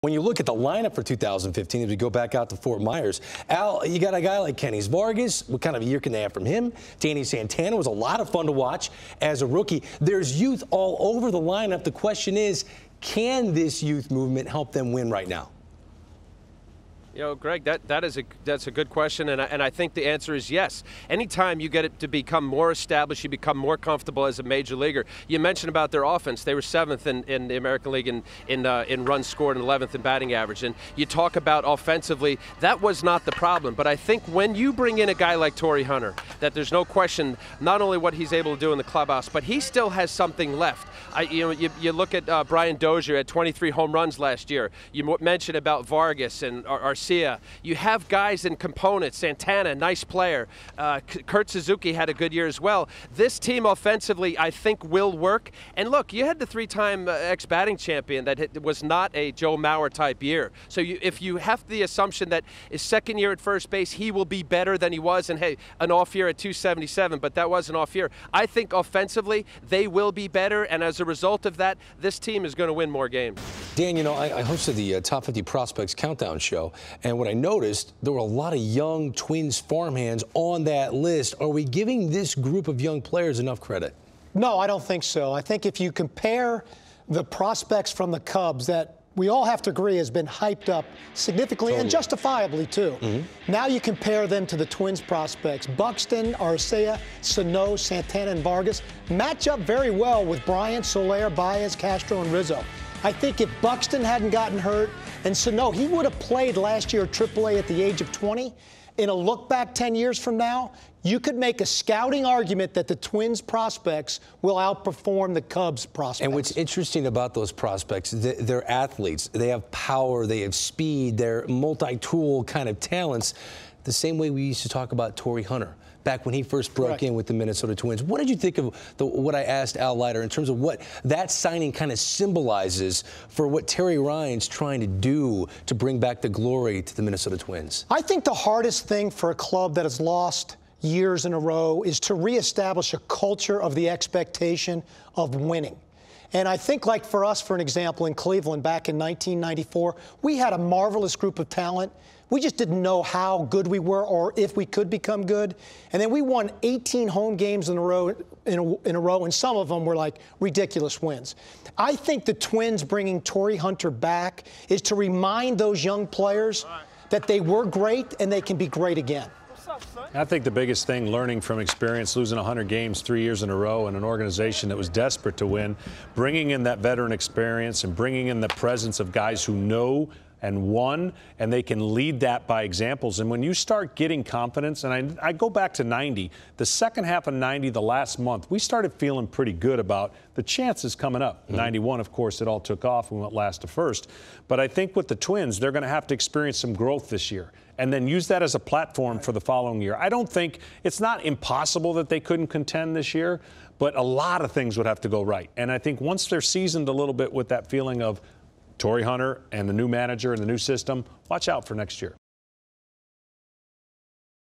When you look at the lineup for 2015, as we go back out to Fort Myers, Al, you got a guy like Kenny Vargas. What kind of a year can they have from him? Danny Santana was a lot of fun to watch as a rookie. There's youth all over the lineup. The question is, can this youth movement help them win right now? You know, Greg, that's a good question, and I think the answer is yes. Anytime you get it to become more established, you become more comfortable as a major leaguer. You mentioned about their offense; they were 7th in the American League in runs scored and 11th in batting average. And you talk about offensively, that was not the problem. But I think when you bring in a guy like Torii Hunter, that there's no question not only what he's able to do in the clubhouse, but he still has something left. You look at Brian Dozier at 23 home runs last year. You mentioned about Vargas and Arcia. You have guys and components. Santana, nice player. Kurt Suzuki had a good year as well. This team offensively, I think, will work. And look, you had the 3-time ex-batting champion that was not a Joe Mauer type year. So if you have the assumption that his second year at first base, he will be better than he was, and hey, an off year at 277, but that was an off year. I think offensively, they will be better, and as a result of that, this team is going to win more games. Dan, you know, I hosted the Top 50 Prospects Countdown show, and what I noticed, there were a lot of young Twins farmhands on that list. Are we giving this group of young players enough credit? No, I don't think so. I think if you compare the prospects from the Cubs that we all have to agree has been hyped up significantly and justifiably, too. Now you compare them to the Twins prospects. Buxton, Arcia, Sano, Santana, and Vargas match up very well with Bryant, Soler, Baez, Castro, and Rizzo. I think if Buxton hadn't gotten hurt, and Sano, he would have played last year at AAA at the age of 20. In a look back 10 years from now, you could make a scouting argument that the Twins prospects will outperform the Cubs prospects. And what's interesting about those prospects, they're athletes. They have power, they have speed, they're multi-tool kind of talents, the same way we used to talk about Torii Hunter back when he first broke in with the Minnesota Twins. What did you think of what I asked Al Leiter in terms of what that signing kind of symbolizes for what Terry Ryan's trying to do to bring back the glory to the Minnesota Twins? I think the hardest thing for a club that has lost years in a row is to reestablish a culture of the expectation of winning. And I think, like for us, for an example, in Cleveland back in 1994, we had a marvelous group of talent. We just didn't know how good we were or if we could become good. And then we won 18 home games in a row, and some of them were like ridiculous wins. I think the Twins bringing Torii Hunter back is to remind those young players that they were great and they can be great again. I think the biggest thing, learning from experience, losing 100 games 3 years in a row in an organization that was desperate to win, bringing in that veteran experience and bringing in the presence of guys who know and won, and they can lead that by examples. And when you start getting confidence, and I go back to 90, the second half of 90, the last month, we started feeling pretty good about the chances coming up. 91, of course, it all took off. We went last to first. But I think with the Twins, they're going to have to experience some growth this year and then use that as a platform for the following year. I don't think it's not impossible that they couldn't contend this year, but a lot of things would have to go right. And I think once they're seasoned a little bit with that feeling of Torii Hunter and the new manager and the new system, watch out for next year.